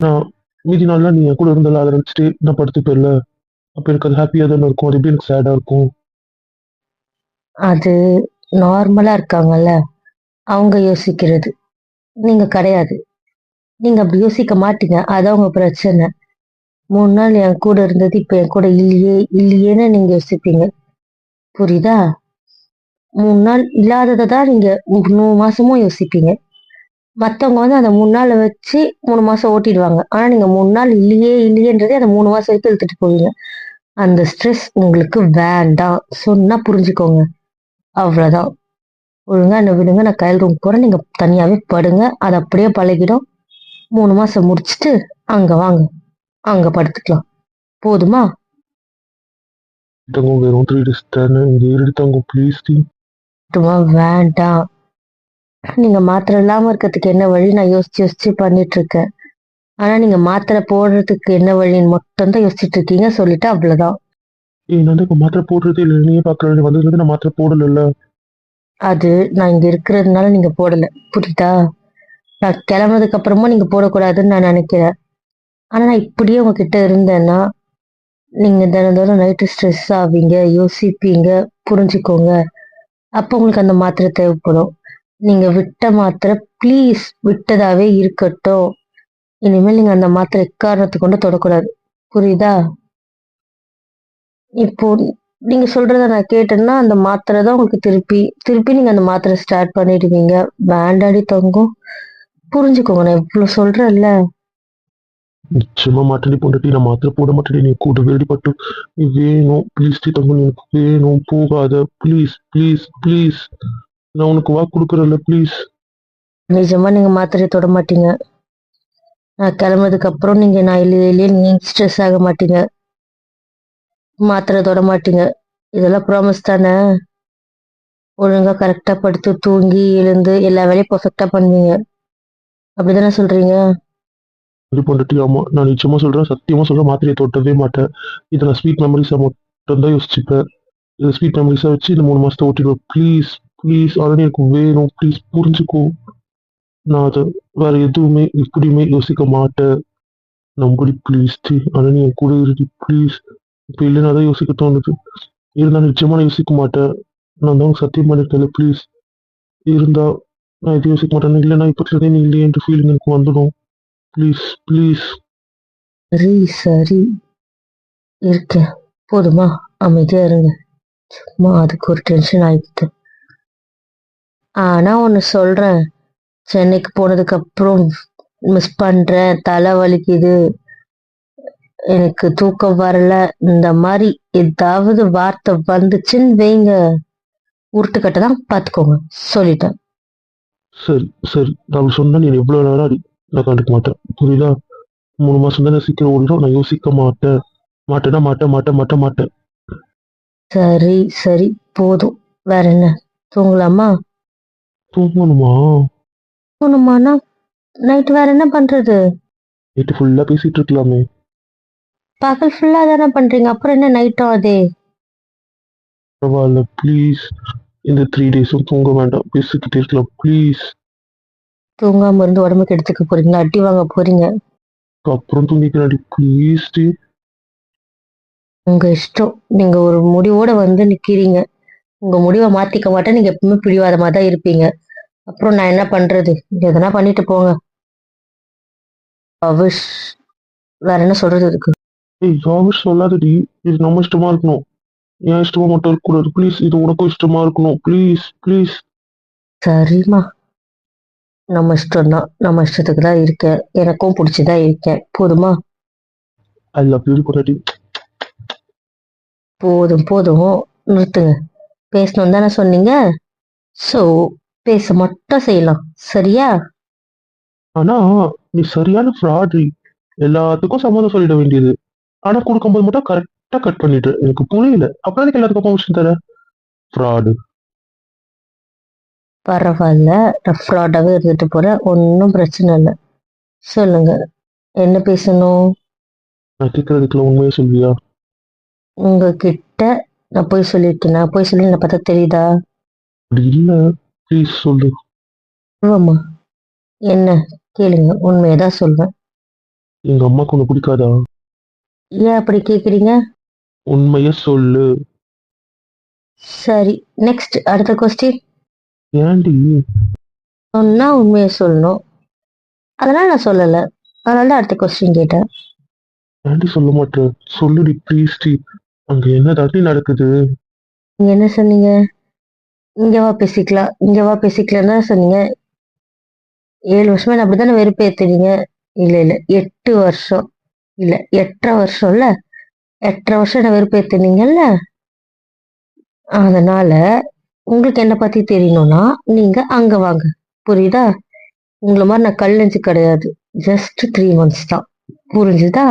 நான் மீதி நாள்லாம் நீ என் கூட இருந்தால அதை நினச்சிட்டு நான் படுத்துப்பேன்ல. அப்போ எனக்கு அது ஹாப்பியாக தானே இருக்கும். அது எப்படி எனக்கு சேடாக இருக்கும்? அது நார்மலா இருக்காங்கல்ல, அவங்க யோசிக்கிறது. நீங்க கிடையாது. நீங்க அப்படி யோசிக்க மாட்டீங்க. அதான் உங்க பிரச்சனை. 3 நாள் என் கூட இருந்தது, இப்ப என் கூட இல்லையே இல்லையேன்னு நீங்க யோசிப்பீங்க. புரியுதா? 3 நாள் இல்லாதத தான் நீங்க 3 மாசமும் யோசிப்பீங்க. மத்தவங்க வந்து அந்த 3 நாள வச்சு 3 மாசம் ஓட்டிடுவாங்க. ஆனா நீங்க 3 நாள் இல்லையே இல்லையேன்றதே அந்த 3 மாசம் வரைக்கும் இழுத்துட்டு போவீங்க. அந்த ஸ்ட்ரெஸ் உங்களுக்கு வேண்டாம். சொன்னா புரிஞ்சுக்கோங்க. அவ்வளவுதான். ஒழுங்கா என்ன விடுங்க. நான் கையல் ரூம் போறேன். நீங்க தனியாவே படுங்க. அது அப்படியே பழகிடும். 3 மாசம் முடிச்சுட்டு அங்க வாங்க. அங்க படுத்துக்கலாம். போதுமா? தங்கம் வெறும் 3 days தானே, இங்கே இருடி தங்கம் ப்ளீஸ் டி. சுத்தமா வேண்டாம். நீங்க மாத்திரை இல்லாம இருக்கிறதுக்கு என்ன வழி நான் யோசிச்சு யோசிச்சு பண்ணிட்டு இருக்கேன். ஆனா நீங்க மாத்திரை போடுறதுக்கு என்ன வழின்னு மட்டும் தான் யோசிச்சுட்டு இருக்கீங்க. சொல்லிட்டு அவ்வளவுதான். ஏய் நான் தான் இப்போ மாத்திரை போடுறதே இல்லை. நீயே பார்க்குற வந்ததுலேருந்து நான் மாத்திரை போடலைல்ல. அது நான் இங்க இருக்கிறதுனால நீங்க போடல. புரியுதா? நான் கிளம்புனதுக்கு அப்புறமா நீங்க போடக்கூடாதுன்னு நான் நினைக்கிறேன். ஆனா நான் இப்படியே உங்ககிட்ட இருந்தேன்னா நீங்க தினம் தினம் நைட்டு ஸ்ட்ரெஸ் ஆவீங்க, யோசிப்பீங்க. புரிஞ்சுக்கோங்க. அப்ப உங்களுக்கு அந்த மாத்திரை தேவைப்படும். நீங்க விட்ட மாத்திரை ப்ளீஸ் விட்டதாவே இருக்கட்டும். இனிமேல் நீங்க அந்த மாத்திரை எக்காரணத்தை கொண்டு தொடக்கூடாது. புரியுதா? இப்போ நீங்க சொல்றத நான் கேட்டேன்னா அந்த மாத்திரை தான் உங்களுக்கு திருப்பி திருப்பி நீங்க அந்த மாத்திரை ஸ்டார்ட் பண்ணிடுவீங்க. வேண்டாடி தங்கம். புரிஞ்சுக்கோங்க. நான் இவ்வளவு சொல்றேன்ல. நிச்சயமா மாட்டேன் பொண்டாட்டி. நான் மாத்திரை போட மாட்டேன். நீ கூட வேடி பட்டு நீ வேணும் ப்ளீஸ் டி தங்கம். நீ எனக்கு வேணும், போகாத ப்ளீஸ் ப்ளீஸ் ப்ளீஸ். நான் உனக்கு வாக்கு கொடுக்குறேன்ல ப்ளீஸ். நிஜமா நீங்க மாத்திரையை தொட மாட்டீங்க. நான் கிளம்புனதுக்கு அப்புறம் நீங்க நான் இல்லையே இல்லையே நீங்க ஸ்ட்ரெஸ் ஆக மாட்டீங்க. மாத்திரை தொட மாட்டீங்க. இதெல்லாம் ப்ராமிஸ் தானே? ஒழுங்கா கரெக்டா படுத்து தூங்கி எழுந்து எல்லா வேலையும் பர்ஃபெக்டா பண்ணுவீங்க. அப்படிதானே சொல்றீங்க? இது பொண்டாட்டி ஆமா. நான் நிச்சயமா சொல்றேன், சத்தியமா சொல்றேன், மாத்திரையை தொட்டவே மாட்டேன். இதை நான் ஸ்வீட் மெமரிஸை மட்டும் தான் யோசிச்சுப்பேன். இதை ஸ்வீட் மெமரிஸா வச்சு இந்த 3 மாசத்தை ஓட்டிடுவேன். ப்ளீஸ் ப்ளீஸ் ஆல்ரெடி எனக்கு வேணும் ப்ளீஸ் புரிஞ்சுக்கோ. நான் அதை வேற எதுவுமே எப்படியுமே யோசிக்க மாட்டேன். நம்படி ப்ளீஸ் டி. ஆனால் நீ என் கூட இருக்கு ப்ளீஸ். இப்போ இல்லைன்னா தான் யோசிக்க தோணுது. இருந்தால் நிச்சயமா நான் யோசிக்க மாட்டேன். நான் தான் உனக்கு சத்தியம் பண்ணிருக்கேன்ல ப்ளீஸ். இருந்தா நான் எதுவும் யோசிக்க மாட்டேன். இல்லைன்னா இப்போ நீ இல்லையன்ற ஃபீலிங் எனக்கு வந்துடும். Please please. சரி சரி. இருக்கேன். போதுமா? அமைதியா இருங்க. சும்மா அதுக்கு ஒரு டென்ஷன் ஆயிடுது. ஆனா ஒண்ணு சொல்றேன். சென்னைக்கு போனதுக்கு அப்புறம் மிஸ் பண்றேன். தலை வலிக்குது. எனக்கு தூக்கம் வரல. இந்த மாதிரி ஏதாவது வார்த்தை வந்துச்சுன்னு வைங்க. உருட்டுக்கட்டை தான் பாத்துக்கோங்க. சொல்லிட்டேன். சரி சரி. நான் அப்படி சொன்னா நீ எவ்வளோ நேரம் அடி. நான் கண்டுக்க மாட்டேன். புரியுதா? 3 மாசம் தானே சீக்கிரம் ஓடிடும். நான் யோசிக்க மாட்டேன். மாட்டேன்னா மாட்டேன் மாட்டேன் மாட்டேன் மாட்டேன். சரி சரி. போதும். வேற என்ன? தூங்கலாமா? தூங்கணுமா? தூங்கணுமானா நைட் வேற என்ன பண்றது? நைட்டு ஃபுல்லாக பேசிட்டு இருக்கலாமே. பகல் ஃபுல்லா தானே பண்றீங்க. அப்புறம் என்ன நைட்டும் அதே? பரவாயில்ல ப்ளீஸ். இந்த 3 days தூங்க வேண்டாம். பேசிக்கிட்டே இருக்கலாம் ப்ளீஸ். தூங்காம இருந்து உடம்புக்கு எடுத்துக்க போறீங்களா? அடி வாங்க போறீங்க. அப்புறம் தூங்கிக்கிறாடி ப்ளீஸ் டி. உங்க இஷ்டம். நீங்க ஒரு முடிவோட வந்து நிக்கிறீங்க. உங்க முடிவை மாத்திக்க மாட்டேன். நீங்க எப்பவுமே பிடிவாதமா தான் இருப்பீங்க. அப்புறம் நான் என்ன பண்றது? எதனா பண்ணிட்டு போங்க. அவிஷ். வேற என்ன சொல்றது இதுக்கு? ஏய் யாரும் சொல்லாதடி. இது நம்ம இஷ்டமா இருக்கணும். என் இஷ்டமா மட்டும் இருக்கக்கூடாது ப்ளீஸ். இது உனக்கும் இஷ்டமா இருக்கணும் ப்ளீஸ் ப்ளீஸ். சரிம்மா. நம்ம இஷ்டம்தான். நம்ம இஷ்டத்துக்கு தான் இருக்கேன். எனக்கும் பிடிச்சுதான் இருக்கேன். போதுமா? ஐ லவ் யூ பொண்டாட்டி. போதும் போதும். நிறுத்துங்க. பேசணும் தானே சொன்னீங்க. சோ பேச மட்டும் செய்யலாம். சரியா? ஆனா நீ சரியான ஃப்ராட்ரி. எல்லாத்துக்கும் சம்மதம் சொல்லிட வேண்டியது. ஆனா கொடுக்கும்போது மட்டும் கரெக்டா கட் பண்ணிட்டு எனக்கு புரியல. அப்புறம் எனக்கு எல்லாத்துக்கும் பர்மிஷன் தர. ஃப்ராடு. பரவாயில்ல. நான் ஃப்ராடாவே இருந்துட்டு போறேன். ஒன்றும் பிரச்சனை இல்லை. சொல்லுங்க. என்ன பேசணும்? நான் கேட்கறதுக்குள்ள உண்மையை சொல்வியா? உங்ககிட்ட நான் போய் சொல்லியிருக்கேன். நான் போய் சொல்லி நான் பார்த்தா தெரியுதா? அப்படி இல்ல. ப்ளீஸ் சொல்லு. ஆமா. என்ன? கேளுங்க. உண்மையதான் சொல்வேன். எங்க அம்மாக்கு உன்னை பிடிக்காதா? ஏன் அப்படி கேக்குறீங்க? உண்மைய சொல்லு. சரி, நெக்ஸ்ட் அடுத்த கொஸ்டின். ஏன்டி? சொன்னா உண்மையை சொல்லணும். அதனால நான் சொல்லல. அதனால தான் அடுத்த கொஸ்டின் கேட்டேன். ஏன்டி சொல்ல மாட்டேன்? சொல்லுடி ப்ளீஸ் டி. அங்க என்ன தாண்டி நடக்குது? நீங்க என்ன சொன்னீங்க? இங்க வா பேசிக்கலாம், இங்க வா பேசிக்கலாம் தான் சொன்னீங்க. 7 வருஷமா என்ன அப்படித்தானே வெறுப்பேத்துனீங்க? இல்ல இல்ல, 8 வருஷம். இல்ல, 8.5 வருஷம்ல. 8.5 வருஷம் என்ன வெறுப்பேத்துனீங்கல்ல. அதனால உங்களுக்கு என்ன பத்தி தெரியணும்னா நீங்க அங்க வாங்க. புரியுதா? உங்களை மாதிரி நான் கல் நெஞ்சு கிடையாது. ஜஸ்ட் 3 months தான். புரிஞ்சுதா?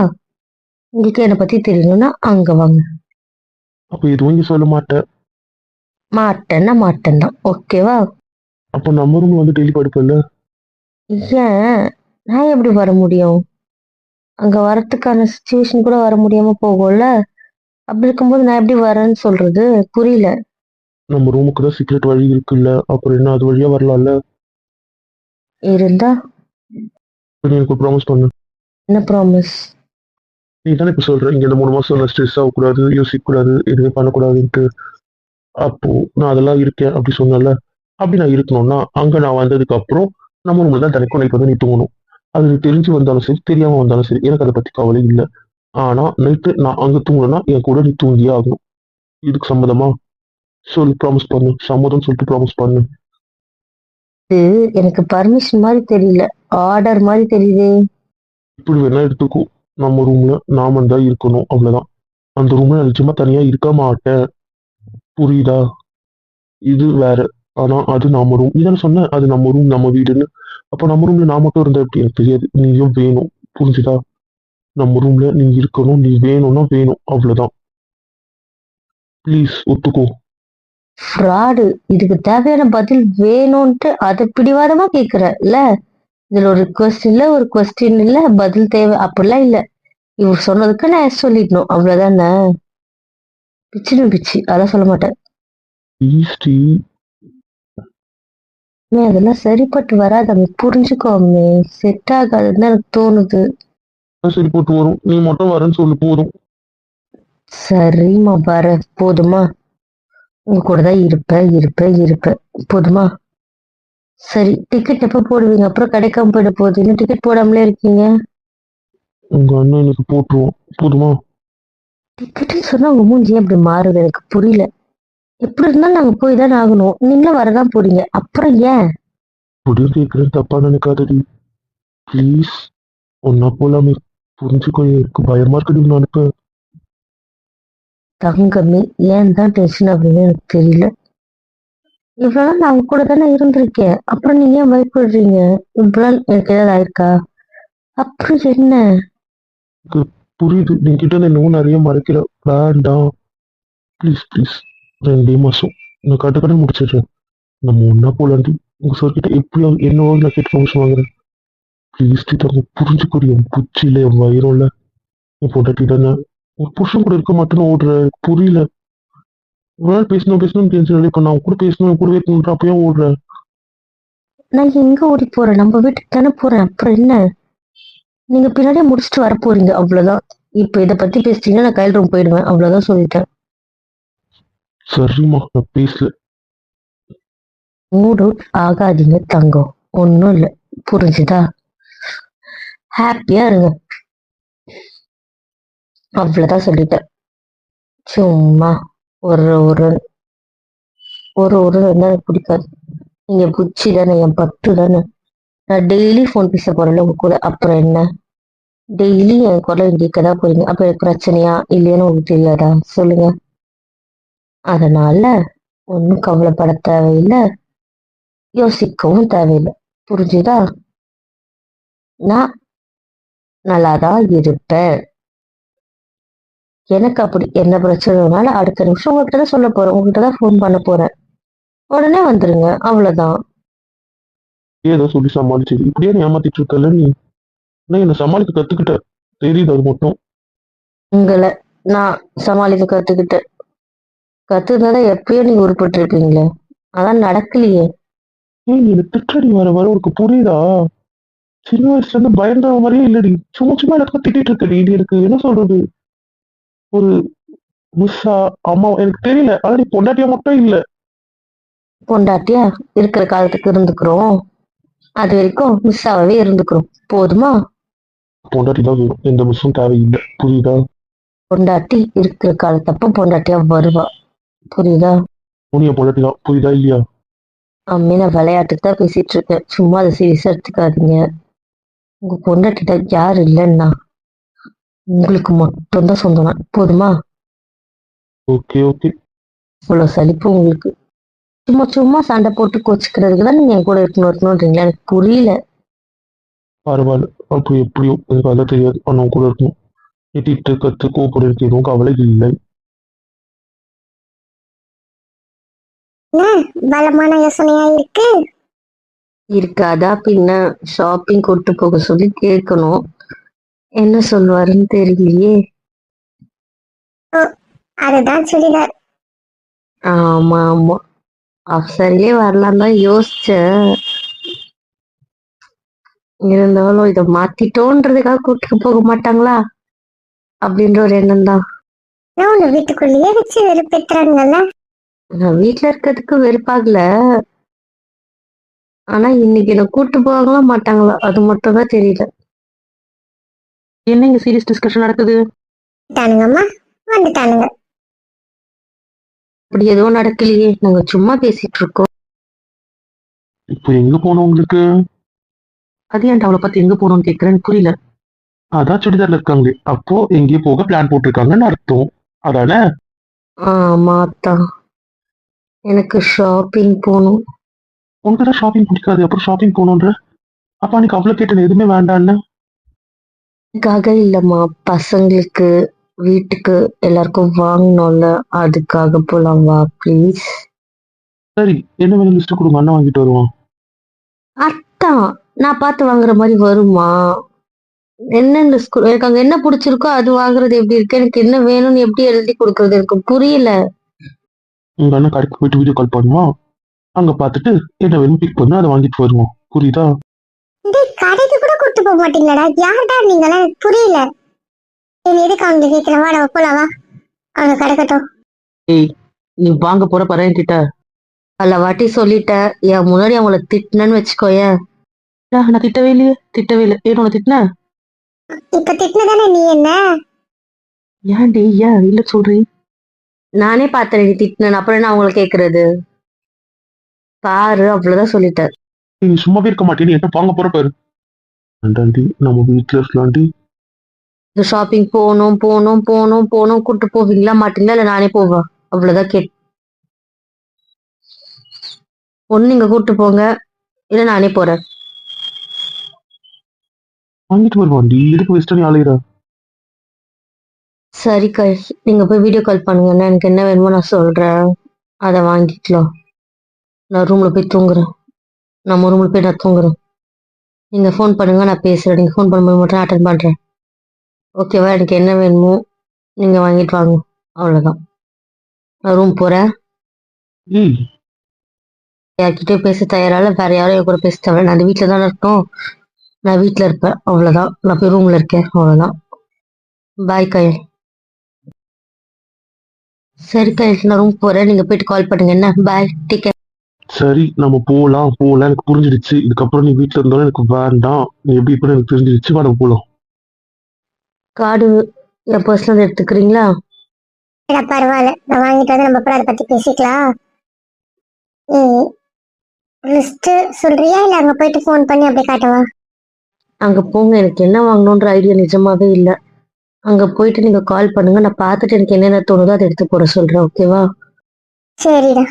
உங்களுக்கு என்ன பத்தி தெரியணும்னா அங்க வாங்க. அப்ப எதுவும் இங்க சொல்ல மாட்டேன். மாட்டேன்னா மாட்டேன் தான். ஓகேவா? அப்போ நம்ம ரூம்ல வந்து டெய்லி படுப்பல்ல? ஏன்? நான் எப்படி வர முடியும்? அங்க வரத்துக்கான சுச்சுவேஷன் கூட வர முடியாம போகும்ல. அப்படி இருக்கும்போது நான் எப்படி வரேன்னு சொல்றது? புரியல. நம்ம ரூமுக்கு தான் சீக்ரெட் வழி இருக்குல்ல, அப்புறம் என்ன அது வழியா வரலாம்ல? இருந்தா நீ எனக்கு ப்ராமிஸ் பண்ணு. என்ன ப்ராமிஸ்? நீ தானே இப்ப சொல்ற இங்க இந்த 3 மாசம் நான் ஸ்ட்ரெஸ் ஆகக்கூடாது, யோசிக்க கூடாது, எதுவுமே பண்ணக்கூடாதுன்ட்டு. அப்போ நான் அதெல்லாம் இருக்கேன் அப்படி சொன்னல. அப்படி நான் இருக்கணும்னா அங்க நான் வந்ததுக்கு அப்புறம் நம்ம ரூம்ல தான் தினைக்கும் நைட் வந்து நீ தூங்கணும். அது நீ தெரிஞ்சு வந்தாலும் சரி, தெரியாம வந்தாலும் சரி, எனக்கு அதை பத்தி கவலை இல்லை. ஆனா நைட்டு நான் அங்க தூங்கணும்னா என் கூட நீ தூங்கியே ஆகணும். இதுக்கு சம்மதமா? சொல்லு, ப்ராமிஸ் பண்ணு. சம்மதம் சொல்லிட்டு ப்ராமிஸ் பண்ணு. இது எனக்கு பர்மிஷன் மாதிரி தெரியல, ஆர்டர் மாதிரி தெரியுது. இப்படி வேணா எடுத்துக்கோ. நம்ம ரூம்ல நாம தான் இருக்கணும், அவ்வளவுதான். அந்த ரூம்ல நான் நிச்சயமா தனியா இருக்க மாட்டேன். புரியுதா? இது வேற. ஆனா அது நம்ம ரூம். நீ தானே சொன்ன அது நம்ம ரூம் நம்ம வீடுன்னு. அப்போ நம்ம ரூம்ல நான் மட்டும் இருந்தா எப்படி? எனக்கு தெரியாது. நீயும் வேணும். புரிஞ்சுதா? நம்ம ரூம்ல நீ இருக்கணும். நீ வேணும்னா வேணும், அவ்வளவுதான். ப்ளீஸ் ஒத்துக்கோ. ஃப்ராடு. இதுக்கு தேவையான பதில் வேணும்ன்ட்டு அதை பிடிவாதமா கேக்குறல்ல. இதுல ஒரு கொஸ்டின்ல ஒரு கொஸ்டின் இல்ல, பதில் தேவை அப்படிலாம் இல்ல. இவர் சொன்னதுக்கு நான் சொல்லிடணும், அவ்வளவுதானே. பிச்சுன்னு பிச்சு, அதான் சொல்ல மாட்டேன். ப்ளீஸ் டி. அதெல்லாம் சரிப்பட்டு வராது, புரிஞ்சுக்கோமே. செட் ஆகாதுன்னு எனக்கு தோணுது. சரி போட்டு வரும். நீ மட்டும் வரேன்னு சொல்லு போதும். சரிம்மா, வர. போதுமா? உங்க கூட தான் இருப்பேன் இருப்பேன் இருப்பேன். போதுமா? சரி, டிக்கெட் எப்ப போடுவீங்க? அப்புறம் கிடைக்காம போயிட போகுது. இன்னும் டிக்கெட் போடாமலே இருக்கீங்க. உங்க அண்ணன் எனக்கு போட்டுருவோம். போதுமா? டிக்கெட்னு சொன்னா உங்க மூஞ்சி ஏன் இப்படி மாறுது எனக்கு புரியல. எப்படி இருந்தாலும் நாங்க போய் தான் ஆகணும். நீங்களும் வரதான் போறீங்க, அப்புறம் ஏன்? முடிவு கேட்கறேன், தப்பா நினைக்காதடி. ப்ளீஸ். ஒன்னா போலாமே. புரிஞ்சுக்கோ, எனக்கு பயமா இருக்குடி உன்னை அனுப்ப. தங்கமே, ஏன் தான் டென்ஷன் அப்படின்னு எனக்கு தெரியல. இவ்வளவு நாள் நான் அவங்க கூட தானே இருந்திருக்கேன், அப்புறம் நீங்க ஏன் பயப்படுறீங்க? இவ்வளவு எனக்கு ஏதாவது ஆயிருக்கா? அப்புறம் என்ன? எனக்கு புரியுது. நீ கிட்ட இருந்து இன்னும் நிறைய மறைக்கிற. வேண்டாம். Please please. 2 மாசம் நான் கட்டு முடிச்சிடுறேன். நம்ம ஒன்னா போலாண்டி. உங்க சார் கிட்ட எப்படியாவது என்னவோ நான் கேட்டு பர்மிஷன் வாங்குறேன். ப்ளீஸ் டி தங்க, புரிஞ்சுக்கூடிய என் புச்சியில என் வயிறும்ல. என் பொண்டாட்டி தானே. ஒரு புருஷன் கூட இருக்க மாட்டேன்னு ஓடுற. எனக்கு புரியல. ஒரு நாள் பேசணும் பேசணும்னு டென்ஷன். இப்ப நான் கூட பேசணும் என் கூடவே இருக்கணும்ன்ற அப்பயே ஓடுற. நான் எங்க ஓடி போறேன்? நம்ம வீட்டுக்கு தானே போறேன், அப்புறம் என்ன? நீங்க பின்னாடியே முடிச்சுட்டு வர போறீங்க, அவ்வளவுதான். இப்ப இத பத்தி பேசிட்டீங்கன்னா நான் கையில் ரூம் போயிடுவேன், அவ்வளவுதான் சொல்லிட்டேன். சரிம்மா நான் பேசல. மூட் அவுட் ஆகாதீங்க தங்கம். ஒன்னும் இல்ல. புரிஞ்சுதா? ஹாப்பியா இருங்க, அவ்வளவுதான் சொல்லிட்டேன். சும்மா ஒரு ஒரு ஒரு இருந்தா எனக்கு பிடிக்காது. நீங்க புச்சி தானே, என் பட்டு தானே. நான் டெய்லி ஃபோன் பேச போறேன்ல உங்க கூட, அப்புறம் என்ன? டெய்லி என் குரல் கேட்கதான் போறீங்க, அப்ப எனக்கு பிரச்சனையா இல்லையான்னு உங்களுக்கு தெரியாதா? சொல்லுங்க. அதனால ஒன்னும் கவலைப்பட தேவையில்லை, யோசிக்கவும் தேவையில்லை. புரிஞ்சுதா? நான் நல்லாதான் இருப்பேன். எனக்கு அப்படி என்ன பிரச்சனைனாலும் அடுத்த நிமிஷம் உங்ககிட்ட தான் சொல்ல போறேன், உங்ககிட்ட தான் ஃபோன் பண்ண போறேன். உடனே வந்துருங்க, அவ்வளவுதான். ஏதோ சொல்லி சமாளிச்சு இப்படியே நீ ஏமாத்திட்டு இருக்கல நீ. நான் என்ன சமாளிக்க கத்துக்கிட்ட. தெரியுது அது மட்டும். உங்களை நான் சமாளிக்க கத்துக்கிட்டேன். கத்துக்கிட்டா எப்பயோ நீங்க உருப்பட்டு இருப்பீங்களே. அதான் நடக்கலையே. ஏய், எனக்கு திட்டடி வர வர உனக்கு புரியுதா? சின்ன வயசுல இருந்து பயந்த மாதிரியே இல்லடி. சும்மா சும்மா எல்லாத்துக்கும் திட்டிட்டு இருக்கடி. இது எனக்கு என்ன சொல்றது? ஒரு மிஸ்ஸா அம்மா எனக்கு தெரியல. ஆனா நீ பொண்டாட்டியா மட்டும் இல்ல. பொண்டாட்டியா இருக்கிற காலத்துக்கு இருந்துக்கிறோம். அது வரைக்கும் மிஸ்ஸாவே இருந்துக்கிறோம். போதுமா? பொண்டாட்டி தான் வேணும். எந்த மிஸ்ஸும் தேவையில்லை. புரியுதா? பொண்டாட்டி இருக்கிற காலத்தப்ப பொண்டாட்டியா வருவா. புரியுதா? உனிய பொண்டாட்டி தான். புரியுதா இல்லையா? அம்மே நான் விளையாட்டுக்கு தான் பேசிட்டு இருக்கேன். சும்மா அதை சீரியஸா எடுத்துக்காதீங்க. உங்க பொண்டாட்டிட்ட யார் இல்லைன்னா உங்களுக்கு மட்டும்தான் சொந்தம். போதுமா? Okay okay. இவ்வளவு சலிப்பு உங்களுக்கு. சும்மா சும்மா சண்டை போட்டு கோச்சுக்கிறதுக்கு தான் நீங்க என் கூட இருக்கணும்ன்றீங்களா? எனக்கு புரியல. பரவாயில்ல. அப்படி எப்படியோ எனக்கு அதெல்லாம் தெரியாது. ஆனா உன் கூட இருக்கணும். திட்டிட்டு கத்து கோபப்படுறதுக்கு எதுவும் கவலை இல்லை. பலமான யோசனையா இருக்கு. இருக்காதா பின்ன. ஷாப்பிங் கூட்டு போக சொல்லி கேட்கணும். என்ன சொல்லுவாருன்னு தெரியலையே. அதுதான் சுடிதார். ஆமா ஆமா, அப்சரிலே வரலாம் தான் யோசிச்சேன். இருந்தாலும் இதை மாத்திட்டோன்றதுக்காக கூட்டிட்டு போக மாட்டாங்களா அப்படின்ற ஒரு எண்ணம் தான். உன்னை வீட்டுக்குள்ளேயே வச்சு வெறுப்பேத்துறாங்கல்ல. நான் வீட்டுல இருக்கிறதுக்கு வெறுப்பாகல. ஆனா இன்னைக்கு என்ன கூட்டு போவாங்களா மாட்டாங்களா அது மட்டும் தான் தெரியல. என்ன இங்க சீரியஸ் டிஸ்கஷன் நடக்குது? வந்துட்டானுங்கம்மா, வந்துட்டானுங்க. அப்படி எதுவும் நடக்கலையே, நாங்க சும்மா பேசிட்டு இருக்கோம். இப்போ எங்க போனோம் உங்களுக்கு? அது ஏன்டா அவளை பார்த்து எங்க போறோம்னு கேக்குறேன்னு புரியல. அதான் சுடிதார்ல இருக்காங்களே. அப்போ எங்கேயோ போக பிளான் போட்டிருக்காங்கன்னு அர்த்தம். அதானே? ஆமா அத்தான், எனக்கு ஷாப்பிங் போகணும். உனக்கு தான் ஷாப்பிங் பிடிக்காது. அப்புறம் ஷாப்பிங் போகணுன்ற. அப்பா அன்னைக்கு அவ்வளவு கேட்டேன் எதுவுமே வேண்டான்னு. அதுக்காக இல்லம்மா, பசங்களுக்கு வீட்டுக்கு எல்லாருக்கும் வாங்கணும்ல, அதுக்காக போலாம். வா ப்ளீஸ். சரி, என்ன வேணும் லிஸ்ட் கொடுங்க, அண்ணன் வாங்கிட்டு வருவான். அத்தான், நான் பார்த்து வாங்குற மாதிரி வருமா? என்னென்ன எனக்கு அங்க என்ன பிடிச்சிருக்கோ அது வாங்குறது எப்படி இருக்கு? எனக்கு என்ன வேணும்னு எப்படி எழுதி கொடுக்கறது? எனக்கு புரியல. உங்க அண்ணன் கடைக்கு போயிட்டு வீடியோ கால் பண்ணுவான். அங்க பார்த்துட்டு என்ன வேணும் பிக் பண்ணு, அதை வாங்கிட்டு வருவான். புரியுதா? கடைக்கு கூட கூட்டு போக மாட்டீங்களா? யார்டா நீங்களா? எனக்கு புரியல. எதுக்கு அவங்க கேட்கிறவா? நம்ம போலாவா? அவங்க கிடக்கட்டும். ஏய், நீ வாங்க போற பறையன் கிட்ட பல வாட்டி சொல்லிட்ட. என் முன்னாடி அவங்கள திட்டினன்னு வச்சுக்கோயேன். நான் திட்டவே இல்லையே, திட்டவே இல்லை. ஏன் உன திட்டின? இப்ப திட்டினதானே நீ என்ன? ஏன்டி ஏன் இல்ல சொல்றீ? நானே பார்த்தேன் நீ திட்டின, அப்புறம் என்ன அவங்கள கேக்குறது? பாரு, அவ்வளவுதான் சொல்லிட்டேன். நீ சும்மாவே இருக்க மாட்டேன்னு என்ன வாங்க போற பாரு. வேண்டாண்டி, நம்ம வீட்டுல இருக்கலாண்டி. இந்த ஷாப்பிங் போகணும் போகணும் போகணும் போகணும் கூட்டு போவீங்களா மாட்டீங்களா? இல்ல நானே போவேன். அவ்வளவுதான் ஒண்ணு நீங்க கூட்டு போங்க, இல்ல நானே போறேன். வாங்கிட்டு வருவான்டி. எதுக்கு வெஸ்டர்ன் ஆலையிற? சரி கைஸ், நீங்க போய் வீடியோ கால் பண்ணுங்க. எனக்கு என்ன வேணுமோ நான் சொல்றேன், அதை வாங்கிக்கலாம். நான் ரூம்ல போய் தூங்குறேன். நம்ம ரூம்ல போய் நான் தூங்குறேன். நீங்க ஃபோன் பண்ணுங்க, நான் பேசுறேன். நீங்க ஃபோன் பண்ணும்போது மட்டும் அட்டன் பண்றேன். ஓகேவா? எனக்கு என்ன வேணுமோ நீங்க வாங்கிட்டு வாங்க. அவ்வளவுதான். நான் ரூம் போறேன். ஏய், யார்கிட்டயும் பேச தயாரால, வேற யாரும் என் கூட பேச தேவை. நான் அந்த வீட்டுல தானே இருக்கோம். நான் வீட்டுல இருப்பேன். அவ்வளவுதான். நான் போய் ரூம்ல இருக்கேன். அவ்வளவுதான். பாய் கயல். சரி கயல், நான் ரூம் போறேன். நீங்க போயிட்டு கால் பண்ணுங்க. என்ன? பாய், டேக் கேர். சரி நம்ம போலாம் போலாம். எனக்கு புரிஞ்சிடுச்சு. இதுக்கப்புறம் நீ வீட்டுல இருந்தாலும் எனக்கு வேண்டாம். நீ எப்படி இப்ப எனக்கு தெரிஞ்சிடுச்சு. வாடகை போலாம். கார்டு என் பர்சனல் எடுத்துக்கிறீங்களா? பரவாயில்ல, நான் வாங்கிட்டு வந்து நம்ம அப்புறம் அதை பத்தி பேசிக்கலாம். லிஸ்ட் சொல்றியா இல்ல அங்க போயிட்டு போன் பண்ணி அப்படி காட்டவா? அங்க போங்க. எனக்கு என்ன வாங்கணுன்ற ஐடியா நிஜமாவே இல்ல. அங்க போயிட்டு நீங்க கால் பண்ணுங்க. நான் பார்த்துட்டு எனக்கு என்னென்ன தோணுதோ அதை எடுத்து போட சொல்றேன். ஓகேவா? சரிடா.